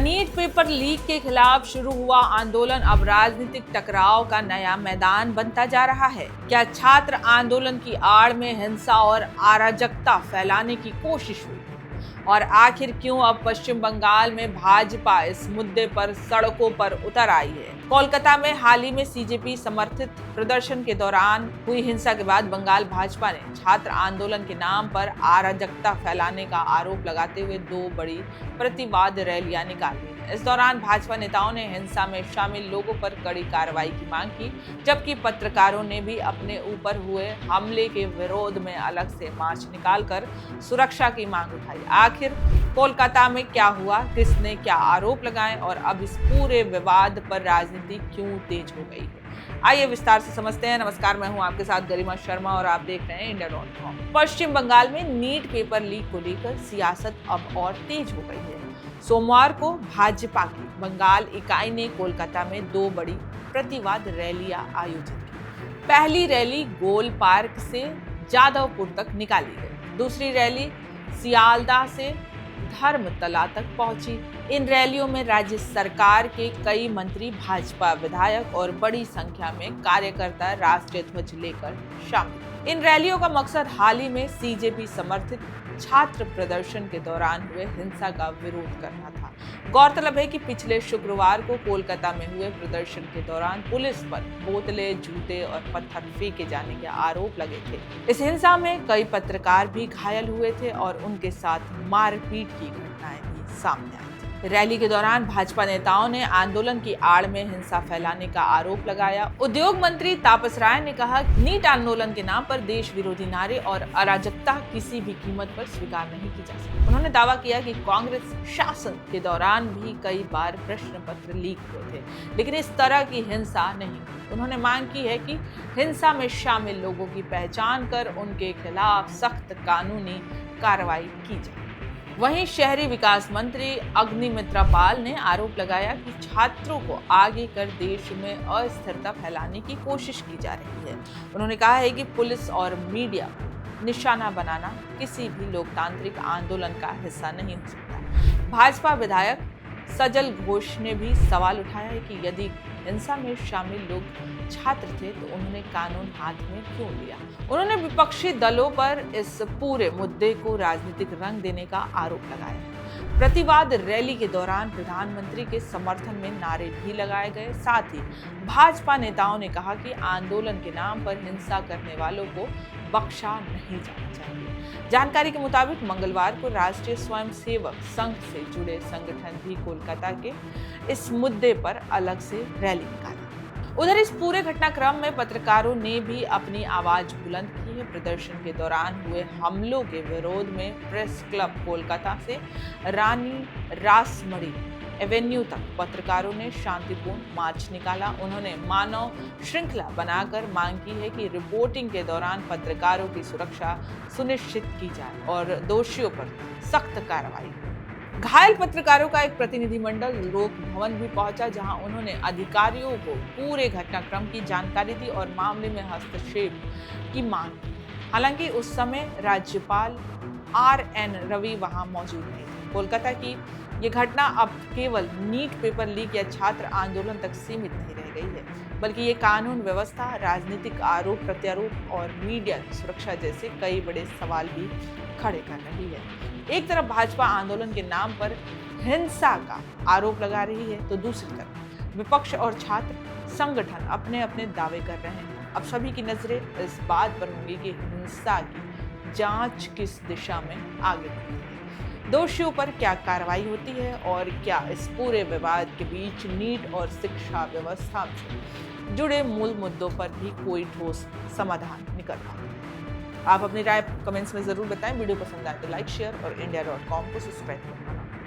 NEET paper leak के खिलाफ शुरू हुआ आंदोलन अब राजनीतिक टकराव का नया मैदान बनता जा रहा है। क्या छात्र आंदोलन की आड़ में हिंसा और अराजकता फैलाने की कोशिश हुई? और आखिर क्यों अब पश्चिम बंगाल में भाजपा इस मुद्दे पर सड़कों पर उतर आई है? कोलकाता में हाल ही में सीजेपी समर्थित प्रदर्शन के दौरान हुई हिंसा के बाद बंगाल भाजपा ने छात्र आंदोलन के नाम पर अराजकता फैलाने का आरोप लगाते हुए 2 बड़ी प्रतिवाद रैलियां निकाली। इस दौरान भाजपा नेताओं ने हिंसा में शामिल लोगों पर कड़ी कार्रवाई की मांग की, जबकि पत्रकारों ने भी अपने ऊपर हुए हमले के विरोध में अलग से मार्च निकालकर सुरक्षा की मांग उठाई। आखिर कोलकाता में क्या हुआ, किसने क्या आरोप लगाए और अब इस पूरे विवाद पर राजनीति क्यों तेज हो गई है? आइए विस्तार से समझते हैं। नमस्कार, मैं हूं आपके साथ गरिमा शर्मा और आप देख रहे हैं इंडिया.com। पश्चिम बंगाल में नीट पेपर लीक को लेकर सियासत अब और तेज हो गई है। सोमवार को भाजपा की बंगाल इकाई ने कोलकाता में 2 बड़ी प्रतिवाद रैलियां आयोजित की। पहली रैली गोल पार्क से जादवपुर तक निकाली गई। दूसरी रैली सियालदाह से धर्मतला तक पहुंची। इन रैलियों में राज्य सरकार के कई मंत्री, भाजपा विधायक और बड़ी संख्या में कार्यकर्ता राष्ट्रीय ध्वज लेकर शामिल। इन रैलियों का मकसद हाल ही में सीजेपी समर्थित छात्र प्रदर्शन के दौरान हुए हिंसा का विरोध करना था। गौरतलब है कि पिछले शुक्रवार को कोलकाता में हुए प्रदर्शन के दौरान पुलिस पर बोतलें, जूते और पत्थर फेंके जाने के आरोप लगे थे। इस हिंसा में कई पत्रकार भी घायल हुए थे और उनके साथ मारपीट की घटनाएं भी सामने आई। रैली के दौरान भाजपा नेताओं ने आंदोलन की आड़ में हिंसा फैलाने का आरोप लगाया। उद्योग मंत्री तापस राय ने कहा, नीट आंदोलन के नाम पर देश विरोधी नारे और अराजकता किसी भी कीमत पर स्वीकार नहीं की जा सकती। उन्होंने दावा किया कि कांग्रेस शासन के दौरान भी कई बार प्रश्न पत्र लीक हुए थे, लेकिन इस तरह की हिंसा नहीं हुई। उन्होंने मांग की है कि हिंसा में शामिल लोगों की पहचान कर उनके खिलाफ सख्त कानूनी कार्रवाई की जाए। वहीं शहरी विकास मंत्री अग्निमित्रा पाल ने आरोप लगाया कि छात्रों को आगे कर देश में अस्थिरता फैलाने की कोशिश की जा रही है। उन्होंने कहा है कि पुलिस और मीडिया निशाना बनाना किसी भी लोकतांत्रिक आंदोलन का हिस्सा नहीं हो सकता। भाजपा विधायक सजल घोष ने भी सवाल उठाया है कि यदि हिंसा में शामिल लोग छात्र थे तो उन्होंने कानून हाथ में क्यों लिया। उन्होंने विपक्षी दलों पर इस पूरे मुद्दे को राजनीतिक रंग देने का आरोप लगाया। प्रतिवाद रैली के दौरान प्रधानमंत्री के समर्थन में नारे भी लगाए गए। साथ ही भाजपा नेताओं ने कहा कि आंदोलन के नाम पर हिंसा करने वालों को बख्शा नहीं जाना चाहिए। जानकारी के मुताबिक मंगलवार को राष्ट्रीय स्वयंसेवक संघ से जुड़े संगठन भी कोलकाता के इस मुद्दे पर अलग से रैली निकाली। उधर इस पूरे घटनाक्रम में पत्रकारों ने भी अपनी आवाज बुलंद की है। प्रदर्शन के दौरान हुए हमलों के विरोध में प्रेस क्लब कोलकाता से रानी रासमणी एवेन्यू तक पत्रकारों ने शांतिपूर्ण मार्च निकाला। उन्होंने मानव श्रृंखला बनाकर मांग की है कि रिपोर्टिंग के दौरान पत्रकारों की सुरक्षा सुनिश्चित की जाए और दोषियों पर सख्त कार्रवाई। घायल पत्रकारों का एक प्रतिनिधिमंडल लोक भवन भी पहुंचा, जहां उन्होंने अधिकारियों को पूरे घटनाक्रम की जानकारी दी और मामले में हस्तक्षेप की मांग की। हालांकि उस समय राज्यपाल RN रवि वहां मौजूद नहीं थे। कोलकाता की ये घटना अब केवल नीट पेपर लीक या छात्र आंदोलन तक सीमित नहीं रह गई है, बल्कि ये कानून व्यवस्था, राजनीतिक आरोप प्रत्यारोप और मीडिया की सुरक्षा जैसे कई बड़े सवाल भी खड़े कर रही है। एक तरफ भाजपा आंदोलन के नाम पर हिंसा का आरोप लगा रही है, तो दूसरी तरफ विपक्ष और छात्र संगठन अपने अपने दावे कर रहे हैं। अब सभी की नजरें इस बात पर होंगी कि हिंसा की जांच किस दिशा में आगे बढ़ती है, दोषियों पर क्या कार्रवाई होती है और क्या इस पूरे विवाद के बीच नीट और शिक्षा व्यवस्था से जुड़े मूल मुद्दों पर भी कोई ठोस समाधान निकल पाता है। आप अपनी राय कमेंट्स में जरूर बताएं। वीडियो पसंद आए तो लाइक, शेयर और इंडिया.com को सब्सक्राइब करना।